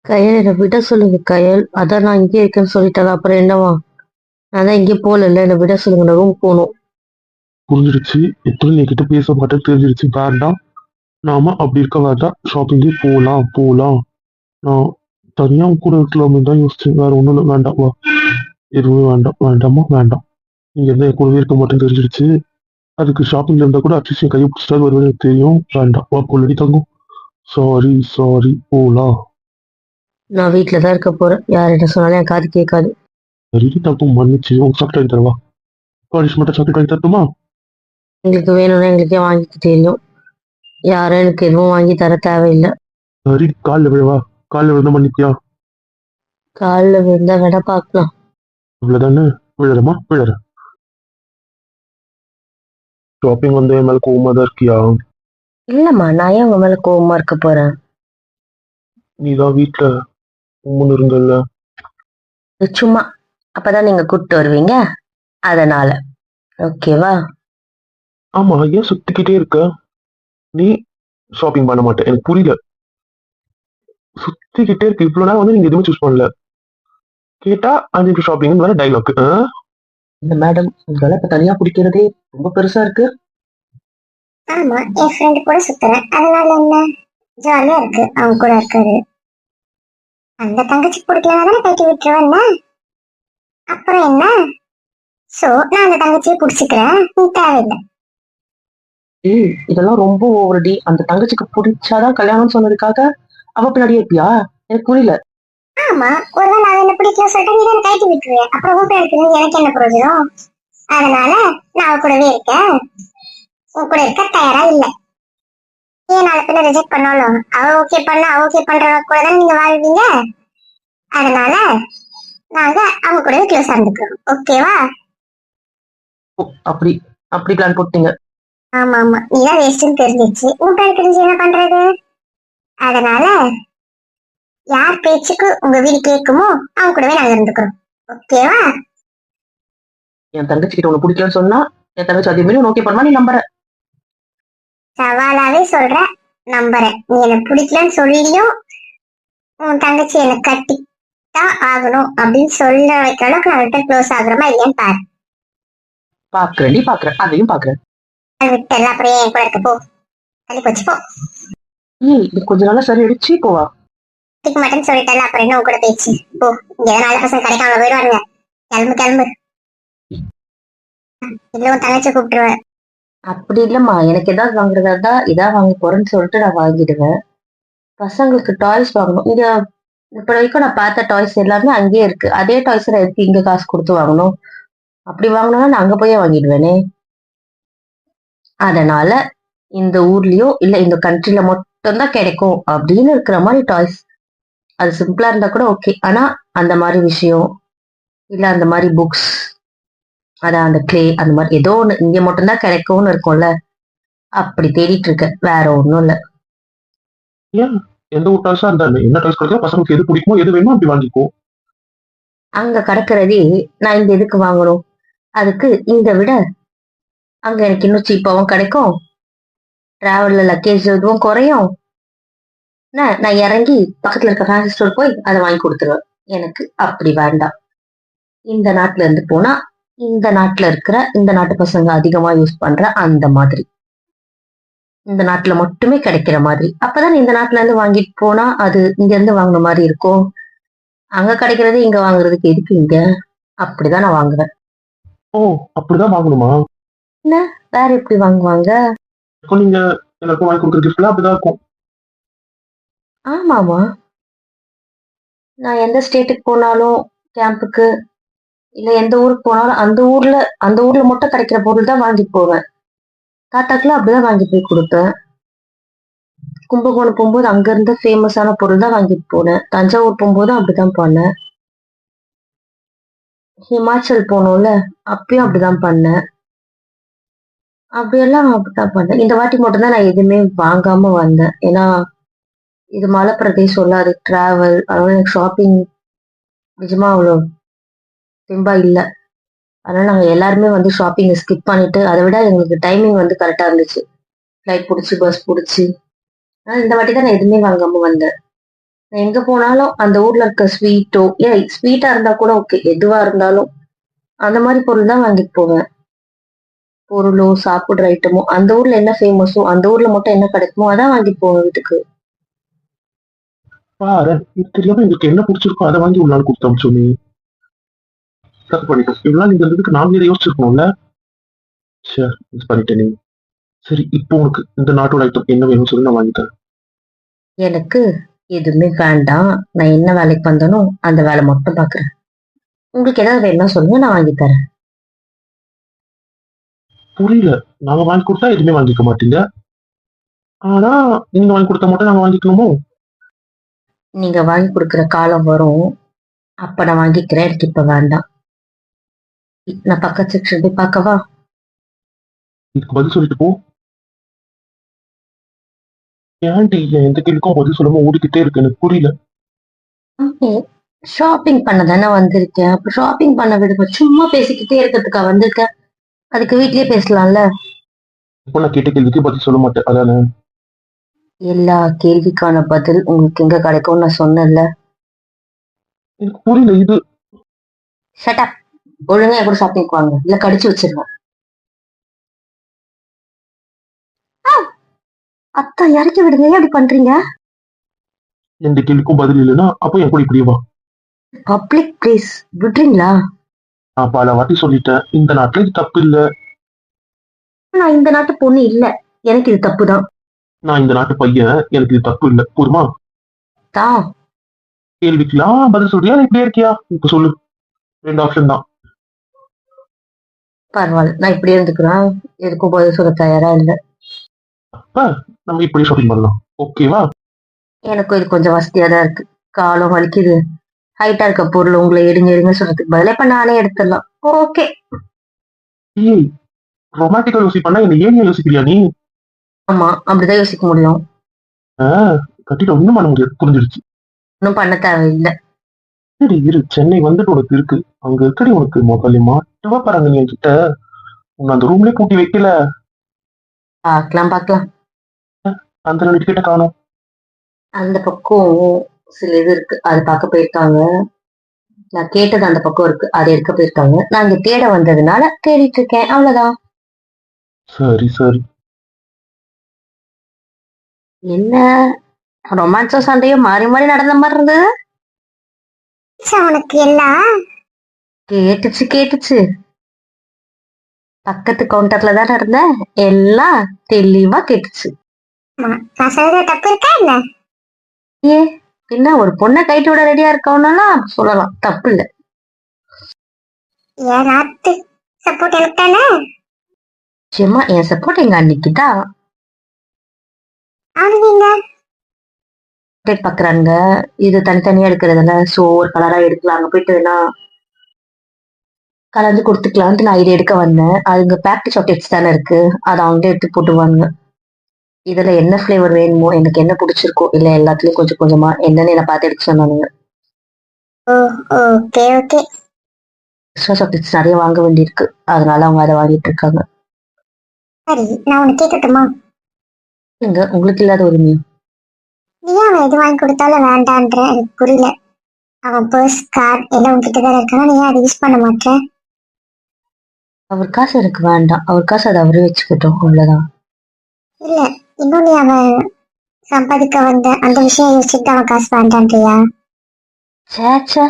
கயல், என்னை விட சொல்லுங்க கயல். அதான் நான் இங்கே இருக்கேன்னு சொல்லிட்டாங்க. அப்புறம் என்னவா? நான் தான் இங்கே போகல. என்னை விட சொல்லுங்க. நான் ரூம் போகணும். புரிஞ்சிடுச்சு. எப்படி நீ கிட்ட பேச மாட்டேன்னு தெரிஞ்சிடுச்சு. வேண்டாம். நாம அப்படி இருக்க வேண்டாம். ஷாப்பிங்கே போலாம் போலாம். நான் தனியா உன் கூட இருக்கலாமே தான் யோசிச்சேன். வேற ஒண்ணும் இல்லை. வேண்டாம் வா. எதுவுமே வேண்டாம். வேண்டாமா வேண்டாம். நீங்க எந்த என் கூடவே இருக்க மாட்டேன்னு தெரிஞ்சிடுச்சு. அதுக்கு ஷாப்பிங்ல இருந்தா கூட அட்லீஸ்ட் என் கையை பிடிச்சிட்டாது வருவேன். எனக்கு தெரியும். வேண்டாம் வா. கொள்ளடி தங்கும். சாரி சாரி போலாம். நான் வீட்டில் தான் இருக்க போறேன். யார் என்ன சொன்னாலும் என் காது கேட்காது. சரி தப்பு மன்னிச்சு உங்க சாக்லேட் வாங்கி தரவா? காலேஜ் மட்டும் சாக்லேட் வாங்கி தரட்டுமா? எங்களுக்கு வேணும்னா எங்களுக்கே வாங்கிக்க தெரியும். யாரும் எனக்கு எதுவும் வாங்கி தர தேவையில்லை. சரி காலில் விழவா? காலில் விழுந்தா மன்னிப்பியா? காலில் விழுந்தா வேணா பார்க்கலாம். அவ்வளவுதானே. விழறமா விழற. ஷாப்பிங் வந்து என் மேல கோவமா தான் இருக்கியா? இல்லம்மா, நான் ஏன் உங்க மேல கோவமா இருக்க போறேன்? நீ தான் வீட்டுல உம்முன்னு இருந்தல்ல. இது சும்மா அப்பதான் நீங்க கூப்பிட்டு வருவீங்க, அதனால. ஓகேவா? ஆமா ஏன் சுத்திக்கிட்டே இருக்க? நீ ஷாப்பிங் பண்ண மாட்டேன் எனக்கு புரியல. சுத்திக்கிட்டே இருக்கு இவ்வளவு நேரம் வந்து நீங்க எதுவுமே சூஸ் பண்ணல. கேட்டா 5 நிமிஷம் ஷாப்பிங் வேற டைலாக். இந்த மேடம் உங்களால இப்ப தனியா பிடிக்கிறதே ரொம்ப பெருசா இருக்கு. ஆமா, என் ஃப்ரெண்டு கூட சுத்துறேன், அதனால என்ன? ஜாலியா இருக்கு அவங்க கூட இருக்காரு. அந்த தங்கச்சி பிடிக்கலன்னா தானே கட்டி விட்டுருவேன். அப்புறம் என்ன? சோ நான் அந்த தங்கச்சியை பிடிச்சிக்கிறேன், நீ தேவையில்லை. இதெல்லாம் ரொம்ப ஓவரடி. அந்த தங்கச்சிக்கு பிடிச்சாதான் கல்யாணம் சொன்னதுக்காக அவ பின்னாடியே இருப்பியா? எனக்கு புரியல. ஆமா, ஒருவேளை அவன் என்ன பிடிக்கல சொல்லிட்டு நீ தான் கட்டி விட்டுருவேன், அப்புறம் உன் பேருக்கு எனக்கு என்ன பிரயோஜனம்? அதனால நான் அவ கூடவே இருக்கேன். உன் கூட இருக்க தயாரா இல்ல. ஏன் நாளை பின்ன ரிஜெக்ட் பண்ணாலும் அவ ஓகே பண்ண அவ ஓகே பண்றவ கூட தான் நீங்க வாழ்வீங்க. அதனால நாங்க அவங்க கூடவே க்ளோஸா இருந்துக்கிறோம். ஓகேவா? ஓ, அப்படி அப்படி பிளான் போட்டீங்க. ஆமா ஆமா, நீதான் வேஸ்ட்னு தெரிஞ்சிச்சு. உன் பேர் தெரிஞ்சு என்ன பண்றது? அதனால யார் பேச்சுக்கு உங்க வீடு கேட்குமோ அவங்க கூடவே நாங்க இருந்துக்கிறோம். ஓகேவா? என் தங்கச்சி கிட்ட உனக்கு பிடிக்கலன்னு சொன்னா என் தங்கச்சி அதே மாதிரி ஓகே பண்ணுவா, நீ நம்புற? சவாலாவே சொல்ற, நம்புறேன். நீ எனக்கு பிடிக்கலன்னு சொல்லியும் உன் தங்கச்சி எனக்கு கட்டித்தான் ஆகணும் அப்படின்னு சொல்ல வைக்கிற அளவுக்கு நான் விட்டு க்ளோஸ் ஆகுறமா இல்லையான்னு பாரு. பாக்குறேன், நீ பாக்குற, அதையும் பாக்குறேன். அது விட்டு எல்லாம் அப்புறம் என் கூட இருக்க போ. தள்ளி போச்சு போ. இது கொஞ்ச நாளா சரி அடிச்சு போவா. டிக்க மாட்டேன்னு சொல்லிட்டல, அப்புறம் என்ன உன் கூட பேச்சு? போ. இங்க ஏதாவது நல்ல பசங்க கிடைக்காம போயிடுவாங்க. கிளம்பு கிளம்பு. இல்ல உன் தங்கச்சி கூப்பிட்டுருவேன். அப்படி இல்லம்மா, எனக்கு ஏதாவது வாங்குறதா இருந்தா இதா வாங்க போறேன்னு சொல்லிட்டு நான் வாங்கிடுவேன். பசங்களுக்கு டாய்ஸ் வாங்கணும். இங்க இப்ப வரைக்கும் நான் பார்த்த டாய்ஸ் எல்லாமே அங்கேயே இருக்கு. அதே டாய்ஸ் நான் எதுக்கு இங்க காசு கொடுத்து வாங்கணும்? அப்படி வாங்கினா நான் அங்க போய் வாங்கிடுவேனே. அதனால இந்த ஊர்லயோ இல்ல இந்த கண்ட்ரில மட்டும்தான் கிடைக்கும் அப்படின்னு இருக்கிற மாதிரி டாய்ஸ், அது சிம்பிளா இருந்தா கூட ஓகே. ஆனா அந்த மாதிரி விஷயம் இல்ல அந்த மாதிரி புக்ஸ், அதான் அந்த கிளே, அந்த மாதிரி ஏதோ ஒண்ணு இங்க மட்டும்தான் கிடைக்கும்னு இருக்கும்ல, அப்படி தேடிட்டு இருக்கேன். வேற ஒண்ணும் இல்ல. ஏன் எந்த ஒரு டாய்ஸா இருந்தா என்ன டாய்ஸ் கிடைக்கா பசங்களுக்கு எது பிடிக்குமோ எது வேணுமோ அப்படி வாங்கிக்கோ. அங்க கிடக்கிறதே நான் இங்க எதுக்கு வாங்கணும்? அதுக்கு இங்க விட அங்க எனக்கு இன்னும் சீப்பாவும் கிடைக்கும். டிராவல்ல லக்கேஜ் இதுவும் குறையும். நான் இறங்கி பக்கத்துல இருக்க ஃபேன்சி ஸ்டோர் போய் அதை வாங்கி கொடுத்துருவேன். எனக்கு அப்படி வேண்டாம். இந்த நாட்டுல இருந்து போனா இந்த நாட்டுல இருக்கிற இந்த நாட்டு பசங்க அதிகமா யூஸ் பண்ற அந்த மாதிரி, இந்த நாட்டுல மட்டுமே கிடைக்கிற மாதிரி. அப்பதான் இந்த நாட்டுல இருந்து வாங்கிட்டு போனா அது இங்க இருந்து வாங்குன மாதிரி இருக்கும். அங்க கிடைக்கிறது இங்க வாங்குறதுக்கு எதுக்கு இங்க? அப்படிதான் நான் வாங்குவேன். ஓ அப்படிதான் வாங்கணுமா? என்ன வேற எப்படி வாங்குவாங்க? இப்போ நீங்க எல்லாருக்கும் வாங்கி கொடுக்குற கிஃப்ட்லாம் அப்படிதான் இருக்கும். ஆமாமா, நான் எந்த ஸ்டேட்டுக்கு போனாலும் கேம்புக்கு இல்ல எந்த ஊருக்கு போனாலும் அந்த ஊர்ல மட்டும் கிடைக்கிற பொருள் தான் வாங்கிட்டு போவேன். தாத்தாக்குலாம் அப்படிதான் வாங்கி போய் கொடுப்பேன். கும்பகோணம் போகும்போது அங்க இருந்த ஃபேமஸான பொருள் தான் வாங்கிட்டு போனேன். தஞ்சாவூர் போகும்போதும் அப்படிதான் பண்ணேன். ஹிமாச்சல் போனோம்ல, அப்பயும் அப்படிதான் பண்ணேன். அப்படியெல்லாம் அப்படிதான் பண்ணேன். இந்த வாட்டி மட்டும்தான் நான் எதுவுமே வாங்காம வந்தேன். ஏன்னா இது மலை பிரதேசம் இல்ல, அது டிராவல், அதனால எனக்கு ஷாப்பிங் நிஜமா அவ்வளோ தெம்பா இல்ல. அதனால நாங்க எல்லாருமே வந்து ஷாப்பிங்கை ஸ்கிப் பண்ணிட்டு, அதை விட எங்களுக்கு டைமிங் வந்து கரெக்டா இருந்துச்சு. ஃப்ளைட் பிடிச்சி பஸ் பிடிச்சி. ஆனா இந்த வாட்டி தான் நான் எதுவுமே வாங்காம வந்தேன். நான் எங்க போனாலும் அந்த ஊர்ல இருக்க ஸ்வீட்டோ, ஸ்வீட்டா இருந்தா கூட ஓகே, எதுவா இருந்தாலும் அந்த மாதிரி பொருள் தான் வாங்கிட்டு போவேன். பொருளோ சாப்பிடுற ஐட்டமோ அந்த ஊர்ல என்ன ஃபேமஸோ அந்த ஊர்ல மட்டும் என்ன கிடைக்குமோ அதான் வாங்கிட்டு போவேன் வீட்டுக்கு. பாரு இது தெரியாம எங்களுக்கு என்ன பிடிச்சிருக்கோ அதை வாங்கி ஒரு நாள் கொடுத்து அமிச்சோம். நீ தப்பு பண்ணிட்டோம். இவ்வளவு நீங்க இருந்ததுக்கு நாங்க இதை யோசிச்சிருக்கணும்ல. சரி மிஸ் பண்ணிட்டேன் நீ. சரி இப்போ உனக்கு இந்த நாட்டோட ஐட்டம் என்ன வேணும்னு சொல்லி நான் வாங்கி தரேன். எனக்கு எதுவுமே வேண்டாம். நான் என்ன வேலைக்கு வந்தனோ அந்த வேலை மட்டும் பாக்குறேன். உங்களுக்கு ஏதாவது வேணும்னா சொல்லுங்க, நான் வாங்கி தரேன். புரியல. நாங்க வாங்கி கொடுத்தா எதுவுமே வாங்கிக்க மாட்டீங்க. ஆனா நீங்க வாங்கி கொடுத்தா மட்டும் நாங்க வாங்கிக்கணுமோ? நீங்க வாங்கி கொடுக்குற காலம் வரும், அப்ப நான் வாங்கிக்கிறேன். எனக்கு இப்ப வேண்டாம். நான் பக்கத்து செக்ஷன் போய் பார்க்கவா? இதுக்கு பதில் சொல்லிட்டு போ. ஏன்டி எந்த கேள்விக்கும் பதில் சொல்லாம ஓடிக்கிட்டே இருக்கு? எனக்கு புரியல. ஷாப்பிங் பண்ண தானே வந்திருக்கேன். அப்ப ஷாப்பிங் பண்ண விடுங்க. சும்மா பேசிக்கிட்டே இருக்கிறதுக்கா வந்திருக்கேன்? அதுக்கு வீட்லயே பேசலாம்ல. இப்போ நான் கேட்ட கேள்விக்கு பதில் சொல்ல மாட்டேன் அதானே? எல்லா கேள்விக்கான பதில் உங்களுக்கு எங்க கிடைக்கும்னு நான் சொன்னேன்ல. எனக்கு புரியல. இது ஷட் ஒழுங்கா என் கூட ஷாப்பிங் வாங்க, இல்ல கடிச்சு வச்சிருவேன். அத்தா இறக்கி விடுங்க, ஏன் அப்படி பண்றீங்க? எந்த கேள்விக்கும் பதில் இல்லைன்னா அப்போ என் கூட இப்படியே வா. பப்ளிக் பிளேஸ், விடுறீங்களா? நான் பல வாட்டி சொல்லிட்டேன், இந்த நாட்டுல இது தப்பு இல்ல. நான் இந்த நாட்டு பொண்ணு இல்ல, எனக்கு இது தப்புதான். நான் இந்த நாட்டு பையன், எனக்கு இது தப்பு இல்ல. போதுமா? தான். கேள்விக்கெல்லாம் பதில் சொல்றியா இல்ல இப்படியே இருக்கியா? இப்ப சொல்லு. 2 ஆப்ஷன் தான். பரவாயில்ல, நான் இப்படி இருந்துக்கிறேன். எதுக்கும் பதில் சொல்ல தயாரா இல்ல. அப்ப நம்ம இப்படி ஷாப்பிங் பண்ணலாம். ஓகேவா? எனக்கும் இது கொஞ்சம் வசதியா தான் இருக்கு. காலம் வலிக்குது. ஹைட்டா இருக்க பொருள் உங்களை எடுங்க எடுங்க சொல்றதுக்கு பதிலா இப்ப நானே எடுத்துடலாம். ஓகே. ஏய், ரொமான்டிக்கா யோசிப்பா என்ன ஏன் யோசிக்கிறியா நீ? ஆமா, அப்படிதான் யோசிக்க முடியும். கட்டிட்டு ஒண்ணும் பண்ண முடியாது, புரிஞ்சிருச்சு. ஒன்னும் பண்ண தேவையில்லை. சரி இரு, சென்னை வந்துட்டு உனக்கு இருக்கு. அங்க இருக்கடி உனக்கு முதல்ல மாட்டுவா பாருங்க நீ என்கிட்ட. உன்னை அந்த ரூம்லயே பூட்டி வைக்கல. பார்க்கலாம் பார்க்கலாம். அந்த 2 டிக்கெட்டை காணோம். அந்த பக்கம் சில இது இருக்கு, அது பார்க்க போயிருக்காங்க. நான் கேட்டது அந்த பக்கம் இருக்கு, அதை எடுக்க போயிருக்காங்க. நான் இங்க தேட வந்ததுனால தேடிட்டு இருக்கேன், அவ்வளவுதான். சரி சரி. என்ன ரொமான்ஸும் சண்டையும் மாறி மாறி நடந்த மாதிரி இருந்தது. உனக்கு எல்லாம் கேட்டுச்சு கேட்டுச்சு. பக்கத்து கவுண்டர்ல தான் இருந்தேன், எல்லாம் தெளிவா கேட்டுச்சு. நான் சொல்றது தப்பு இருக்கா இல்ல? ஏ என்ன, ஒரு பொண்ணை கைட்டு விட ரெடியா இருக்கவனாலாம் சொல்லலாம், தப்பு இல்ல. ஏன் ராத்து சப்போர்ட் எனக்கு தானே. நிச்சயமா என் சப்போர்ட் எங்க அன்னைக்கு தான். நீங்க பாக்குறாங்க, இது தனித்தனியா எடுக்கிறதுல சோ ஒரு கலரா எடுக்கலாம், அங்க போயிட்டுனா கலந்து கொடுத்துக்கலான்ட்டு நான் இதை எடுக்க வந்தேன். அதுங்க பேக்டு சாக்லேட்ஸ் தானே இருக்கு, அதை அவங்கள்ட்ட எடுத்து போட்டுவாங்க. இதுல என்ன ஃபிளேவர் வேணுமோ, எனக்கு என்ன பிடிச்சிருக்கோ இல்ல எல்லாத்துலயும் கொஞ்சம் கொஞ்சமா என்னன்னு என்ன பார்த்து எடுக்க சொன்னானுங்க. Okay okay. எக்ஸ்ட்ரா சாக்லேட்ஸ் நிறைய வாங்க வேண்டியிருக்கு, அதனால அவங்க அதை வாங்கிட்டு இருக்காங்க. சரி, நான் உனக்கு கேட்கட்டுமா? எங்க உங்களுக்கு இல்லாத உரிமையும்? நீ அவன் எது வாங்கி கொடுத்தாலும் வேண்டான்ற, எனக்கு புரியல. அவன் பர்ஸ் கார்டு எல்லாம் உன்கிட்ட தான் இருக்கானா, நீ அதை யூஸ் பண்ண மாட்டேன்? அவர் காசு எனக்கு வேண்டாம், அவர் காசு அதை அவரே வச்சுக்கிட்டோம், அவ்வளவுதான். இல்ல, இன்னும் நீ அவன் சம்பாதிக்க வந்த அந்த விஷயம் யோசிச்சுட்டு அவன் காசு வேண்டான்றியா? சேச்சே,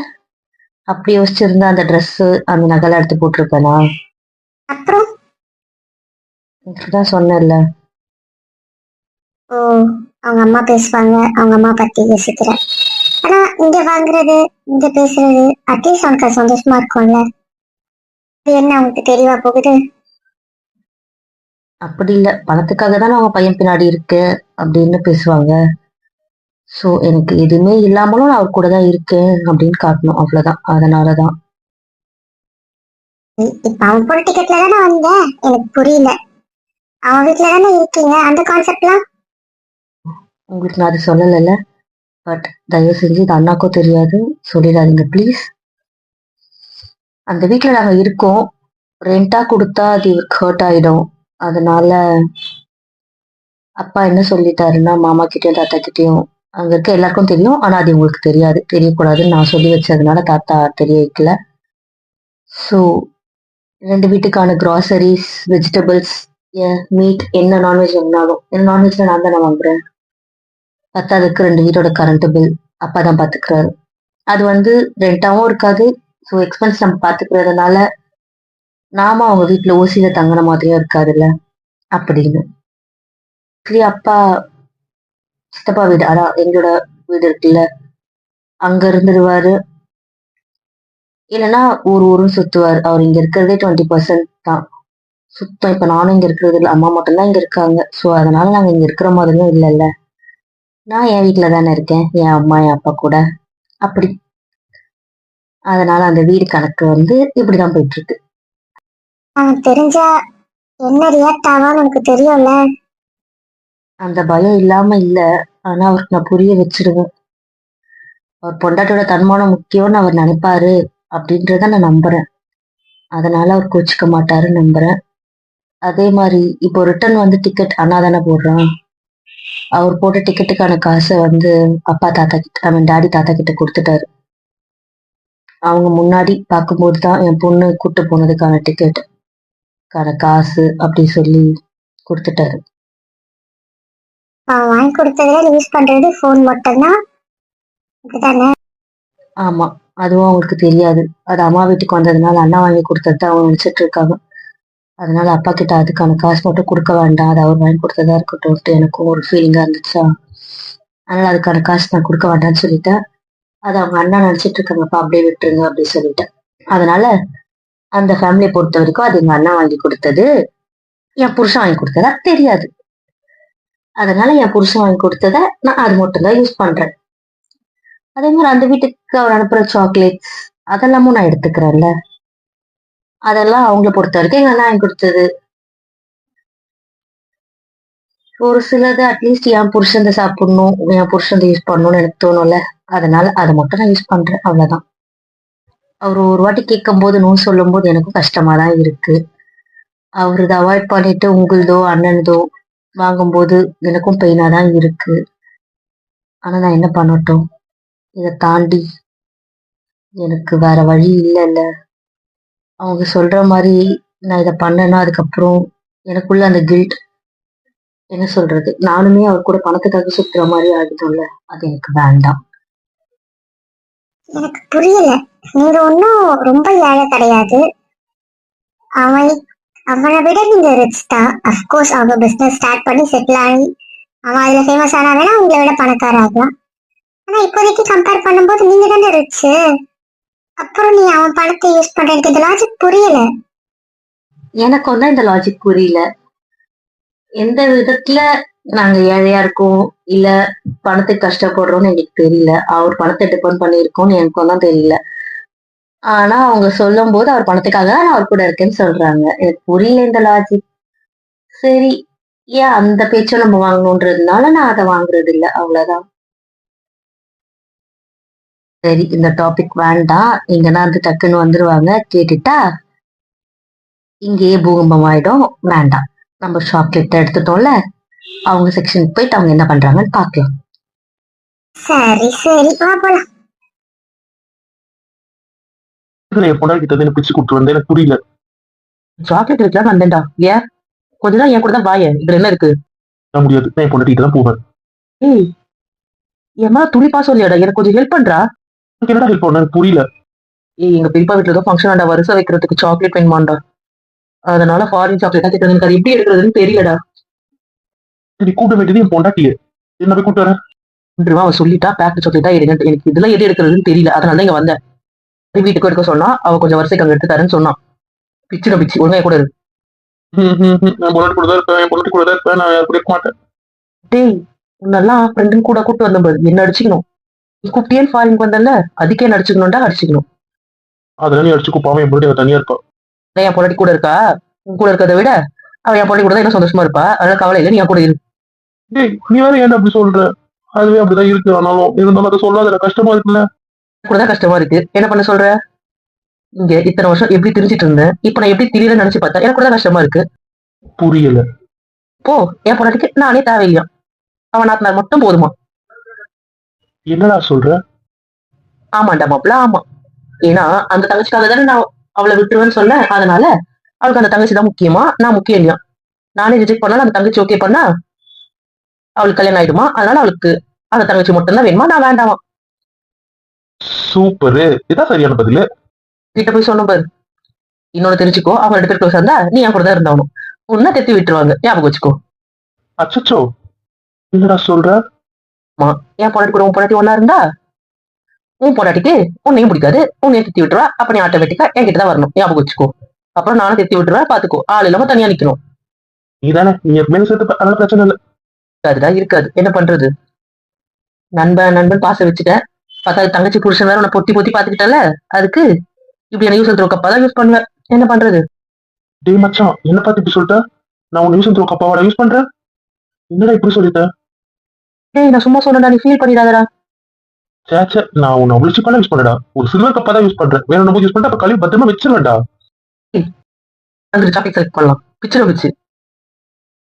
அப்படி யோசிச்சிருந்தா அந்த ட்ரெஸ் அந்த நகலை எடுத்து போட்டிருப்பேனா? அப்புறம் தான் சொன்னேன்ல. ஓ, அவங்க அம்மா பேசுவாங்க, அவங்க அம்மா பத்தி யோசிக்கிற. ஆனா இங்க வாங்குறது, இங்க பேசுறது அட்லீஸ்ட் அவனுக்கு அது சந்தோஷமா இருக்கும்ல. இது என்ன அவனுக்கு தெரியவா போகுது? அப்படி இல்ல, பணத்துக்காக தான் அவங்க பையன் பின்னாடி இருக்கு அப்படின்னு பேசுவாங்க. சோ எனக்கு எதுவுமே இல்லாமலும் நான் அவர் கூட தான் இருக்கேன் அப்படின்னு காட்டணும், அவ்வளவுதான். அதனாலதான். இப்ப அவன் போன டிக்கெட்ல தானே வந்த, எனக்கு புரியல. அவன் வீட்டுல தானே இருக்கீங்க, அந்த கான்செப்ட்லாம் உங்களுக்கு நான் அது சொல்லலைல்ல. பட் தயவு செஞ்சு இது அண்ணாக்கும் தெரியாது, சொல்லிடாதீங்க ப்ளீஸ். அந்த வீட்டுல நாங்க இருக்கோம், ரெண்டா கொடுத்தா அது இவருக்கு ஹர்ட் ஆயிடும். அதனால அப்பா என்ன சொல்லிட்டாருன்னா, மாமா கிட்டயும் தாத்தா கிட்டயும் அங்க இருக்க எல்லாருக்கும் தெரியும், ஆனா அது உங்களுக்கு தெரியாது, தெரியக்கூடாதுன்னு நான் சொல்லி வச்சதுனால தாத்தா தெரிய வைக்கல. ஸோ 2 வீட்டுக்கான கிராசரிஸ், வெஜிடபிள்ஸ், மீட், என்ன நான்வெஜ் வேணாலும், என்ன நான்வெஜ்ல நான் தானே வாங்குறேன். பத்தாவதுக்கு 2 வீட்டோட கரண்ட் பில் அப்பா தான் பாத்துக்கிறாரு. அது வந்து ரெண்டாவும் இருக்காது. ஸோ எக்ஸ்பென்ஸ் நம்ம பாத்துக்கிறதுனால நாம அவங்க வீட்டுல ஓசியில தங்கின மாதிரியும் இருக்காதுல்ல அப்படின்னு. அப்பா சித்தப்பா வீடு, அதான் எங்களோட வீடு இருக்குல்ல, அங்க இருந்துருவாரு. இல்லைன்னா ஊருன்னு சுத்துவார். அவர் இங்க இருக்கிறதே 20% தான் சுத்தம். இப்ப நானும் இங்க இருக்கிறது இல்லை, அம்மா மட்டும்தான் இங்க இருக்காங்க. சோ அதனால நாங்க இங்க இருக்கிற மாதிரியும் இல்லைல்ல. நான் என் வீட்டுல தானே இருக்கேன், என் அம்மா என் அப்பா கூட. அப்படி. அதனால அந்த வீடு கணக்கு இப்படிதான் போயிட்டு இருக்கு. அவன் தெரிஞ்சா என்ன ரியாக்ட் ஆவான்னு உனக்கு தெரியும்ல. அந்த பயம் இல்லாம இல்ல. ஆனா அவருக்கு நான் புரிய வச்சிருவேன். அவர் பொண்டாட்டியோட தன்மானம் முக்கியம்னு அவர் நினைப்பாரு அப்படின்றத நான் நம்புறேன். அதனால அவர் கோச்சிக்க மாட்டாருன்னு நம்புறேன். அதே மாதிரி இப்போ ரிட்டர்ன் டிக்கெட் அண்ணா தானே போடுறான். அவர் போட்ட டிக்கெட்டுக்கான காசை அப்பா தாத்தா கிட்ட, ஐ மீன் டாடி தாத்தா கிட்ட கொடுத்துட்டாரு. அவங்க முன்னாடி பார்க்கும்போது தான் என் பொண்ணு கூட்டு போனதுக்கான டிக்கெட்டுக்கான காசு அப்படி சொல்லி கொடுத்துட்டாரு. அவன் வாங்கி கொடுத்ததுல யூஸ் பண்றது போன் மட்டும்தான், அப்படிதானே? ஆமா, அதுவும் அவங்களுக்கு தெரியாது. அது அம்மா வீட்டுக்கு வந்ததுனால அண்ணா வாங்கி கொடுத்தது அவங்க நினைச்சிட்டு இருக்காங்க. அதனால அப்பா கிட்ட அதுக்கான காசு மட்டும் கொடுக்க வேண்டாம், அது அவர் வாங்கி கொடுத்ததா இருக்கட்டும். எனக்கும் ஒரு ஃபீலிங்கா இருந்துச்சா, அதனால அதுக்கான காசு நான் கொடுக்க வேண்டாம்னு சொல்லிட்டேன். அது அவங்க அண்ணா நினைச்சிட்டு இருக்காங்கப்பா, அப்படியே விட்டுருங்க அப்படின்னு சொல்லிட்டேன். அதனால அந்த ஃபேமிலியை பொறுத்த வரைக்கும் அது எங்க அண்ணா வாங்கி கொடுத்தது, என் புருஷன் வாங்கி கொடுத்ததா தெரியாது. அதனால என் புருஷன் வாங்கி கொடுத்தத நான் அது மட்டும் தான் யூஸ் பண்றேன். அதே மாதிரி அந்த வீட்டுக்கு அவர் அனுப்புற சாக்லேட்ஸ் அதெல்லாமும் நான் எடுத்துக்கிறேன்ல. அதெல்லாம் அவங்கள பொறுத்த வரைக்கும் எங்க அண்ணா வாங்கி கொடுத்தது. ஒரு சிலது அட்லீஸ்ட் என் புருஷன் சாப்பிடணும், என் புருஷன் யூஸ் பண்ணணும்னு எனக்கு தோணும்ல. அதனால அதை மட்டும் நான் யூஸ் பண்றேன், அவ்வளவுதான். அவர் ஒரு வாட்டி கேட்கும் போது நோ சொல்லும் போது எனக்கும் கஷ்டமா தான் இருக்கு. அவரு இதை அவாய்ட் பண்ணிட்டு உங்களுதோ அண்ணனதோ வாங்கும்போது எனக்கும் பெயினா தான் இருக்கு. ஆனா நான் என்ன பண்ணட்டும், இதை தாண்டி எனக்கு வேற வழி இல்லைல்ல. அவங்க சொல்ற மாதிரி நான் இதை பண்ணேன்னா அதுக்கப்புறம் எனக்குள்ள அந்த கில்ட், என்ன சொல்றது, நானுமே அவர் கூட பணத்துக்காக சுத்துற மாதிரி ஆகிடும்ல. அது எனக்கு வேண்டாம். எனக்கு புரியல. நீங்க ஒன்னும் ரொம்ப ஏழை கிடையாது. அவன் அவனை விட நீங்க ரிச் தான். அப்கோர்ஸ் அவங்க பிசினஸ் ஸ்டார்ட் பண்ணி செட்டில் ஆகி அவன் அதுல ஃபேமஸ் ஆனா வேணா உங்களை விட பணக்கார ஆகலாம். ஆனா இப்போதைக்கு கம்பேர் பண்ணும்போது நீங்க தானே ரிச். அப்புறம் நீ அவன் பணத்தை யூஸ் பண்ற, எனக்கு இந்த லாஜிக் புரியல. எனக்கு தான் இந்த லாஜிக் புரியல. எந்த விதத்துல நாங்க ஏழையா இருக்கோம் இல்ல பணத்துக்கு கஷ்டப்படுறோம்னு எனக்கு தெரியல. அவர் பணத்தை டிபெண்ட் பண்ணியிருக்கோம்னு எனக்கும் தான் தெரியல. ஆனா அவங்க சொல்லும் போது அவர் பணத்துக்காக தான் நான் அவர் கூட இருக்கேன்னு சொல்றாங்க. எனக்கு புரியல இந்த லாஜிக். சரி, ஏன் அந்த பேச்சும் நம்ம வாங்கணுன்றதுனால நான் அதை வாங்குறது இல்ல, அவ்வளவுதான். சரி, இந்த டாபிக் வேண்டாம். இங்கன்னா டக்குன்னு வந்துருவாங்க கேட்டுட்டா, இங்கேயே பூகம்பம் ஆயிடும். வேண்டாம். நம்ம சாக்லேட் எடுத்துட்டோம்ல, அவங்க செக்ஷனுக்கு போயிட்டு அவங்க என்ன பண்றாங்கன்னு பாக்கலாம். சரி சரி, வா போலாம். என் பொண்டாட்டி கிட்ட என்ன பிடிச்சு கூப்பிட்டு வந்தேன், எனக்கு புரியல. சாக்லேட் இருக்கலாம் வந்தேன்டா. ஏன் கொஞ்ச நாள் என் கூட தான் வாயேன், இதுல என்ன இருக்கு? நான் முடியாது, நான் என் பொண்டாட்டி தான் போவேன். ஏய், ஏமா துணிப்பா சொல்லியாடா, எனக்கு கொஞ்சம் ஹெல்ப் பண்றா. எனக்கு என்னடா ஹெல்ப் பண்ண, எனக்கு புரியல. ஏய், எங்க பெரியப்பா வீட்டுல ஏதோ ஃபங்க்ஷன் ஆண்டா, வருஷம் வைக்கிறதுக்கு சாக்லேட் வேணுமாண்டா. அதனால ஃபாரின் சாக்லேட்டா கேட்டது, எனக்கு அது எப்படி எடுக்கிறதுன்னு தெரியலடா. நீ கூப்பிட வேண்டியது என் பொண்டாட்டியே, என்ன போய் கூப்பிட்டு வரேன். அவன் சொல்லிட்டா பேக் சாக்லேட்டா எடுங்க, எனக்கு இதெல்லாம் எது எடுக்கிறதுன்னு தெரியல. அதனால தான் இங்க வந்தேன். வீட்டுக்கு எடுக்க சொன்னா அவ கொஞ்சம் வருஷத்துக்கு அங்க எடுத்து தரேன்னு சொன்னான். பிச்சு ஒழுங்கா கூட இருக்கு. நான் பொண்டாட்டி கூட தான் இருப்பேன், என் பொண்டாட்டி கூட தான் இருப்பேன், நான் யாரு கூட இருக்க மாட்டேன். டேய், உன்னெல்லாம் ஃப்ரெண்டுன்னு கூட கூப்பிட்டு வந்த பாரு, என்ன அடிச்சுக்கணும். நீ கூப்பிட்டேன்னு ஃபாரினுக்கு வந்தல, அதுக்கே என்ன அடிச்சுக்கணும்டா, அடிச்சுக்கணும். அதெல்லாம் நீ அடிச்சு கூப்பாம என் பொண்டாட்டி தனியா இருப்பா. என் பொண்டாட்டி கூட இருக்கா, உன் கூட இருக்கிறத விட அவன் என் பொண்டாட்டி கூட தான் என்ன சந்தோஷமா இருப்பா. அதனால கவலை இல்லை, நீ என் கூட இரு. டேய், நீ வேற ஏன்டா அப்படி சொல்ற? அதுவே அப்படிதான் இருக்கு. ஆனாலும் இருந்தாலும் அதை சொல்லாத, கஷ்டமா இருக்குல்ல. கூட தான் கஷ்டமா இருக்கு, என்ன பண்ண சொல்ற? இங்க இத்தனை வருஷம் எப்படி திரிஞ்சிட்டு இருந்தேன், இப்ப நான் எப்படி திரியறேன்னு நினைச்சு பார்த்தா எனக்கு கூட தான் கஷ்டமா இருக்கு. புரியல. போ, என் பொண்டாட்டிக்கு நானே தேவையில்லையா, அவன் நாத்தினார் மட்டும் போதுமா? என்னடா சொல்ற? ஆமாண்டா மாப்பிள்ள, ஆமா. ஏன்னா அந்த தங்கச்சிக்காக தானே நான் அவளை விட்டுருவேன்னு சொன்னேன். அதனால அவளுக்கு அந்த தங்கச்சி தான் முக்கியமா, நான் முக்கியம் இல்லையா? நானே ரிஜெக்ட் பண்ணாலும் அந்த தங்கச்சி ஓகே பண்ணா அவளுக்கு கல்யாணம் ஆயிடுமா. அதனால அவளுக்கு அந்த தங்கச்சி மட்டும் தான் வேணுமா, நான் வேண்டாமா. சூப்பரு, இதான் சரியான பதிலு. கிட்ட போய் சொன்ன பாரு. இன்னொன்னு தெரிஞ்சுக்கோ, அவங்க 2 பேர் க்ளோஸ் இருந்தா நீ என் கூட தான் இருந்தாகணும். உன்ன தெத்தி விட்டுருவாங்க, ஞாபகம் வச்சுக்கோ. அச்சச்சோ, என்னடா சொல்ற? என் பொண்டாட்டி கூட உன் பொண்டாட்டி ஒண்ணா இருந்தா உன் பொண்டாட்டிக்கு உன்னையும் பிடிக்காது, உன்னையும் திட்டி விட்டுருவா. அப்ப நீ ஆட்டோமேட்டிக்கா என்கிட்ட தான் வரணும், ஞாபகம் வச்சுக்கோ. அப்புறம் நானும் திட்டி விட்டுருவேன், பாத்துக்கோ. ஆள் இல்லாம தனியா நிக்கணும். நீதானே நீ எப்பவுமே சேர்த்து அதெல்லாம் பிரச்சனை இல்லை. அதுதான் இருக்காது, என்ன பண்றது? நண்பன் நண்பன் பாசம் வச்சுட்டேன். பார்த்தா தங்கச்சி புருஷன் வேற உன்னை பொத்தி பொத்தி பாத்துக்கிட்டல, அதுக்கு இப்படி என்ன யூஸ் த்ரோ கப்பா தான் யூஸ் பண்ணுவேன். என்ன பண்றது? டேய் மச்சான், என்ன பார்த்து இப்படி சொல்லிட்ட? நான் உன் யூஸ் த்ரோ கப்பாவோட யூஸ் பண்றேன். என்னடா இப்படி சொல்லிட்ட? ஏய், நான் சும்மா சொன்னடா, நீ ஃபீல் பண்ணிடாதடா. சேச்சே, நான் உன்னை அவ்வளவு சீப்பாலாம் யூஸ் பண்ணடா. ஒரு சில்வர் கப்பா தான் யூஸ் பண்றேன். வேற ஒன்று யூஸ் பண்ணிட்டு அப்ப கழுவி பத்திரமா வச்சிருவேன்டா. அந்த டாபிக் செலக்ட் பண்ணலாம், பிக்சர் வச்சு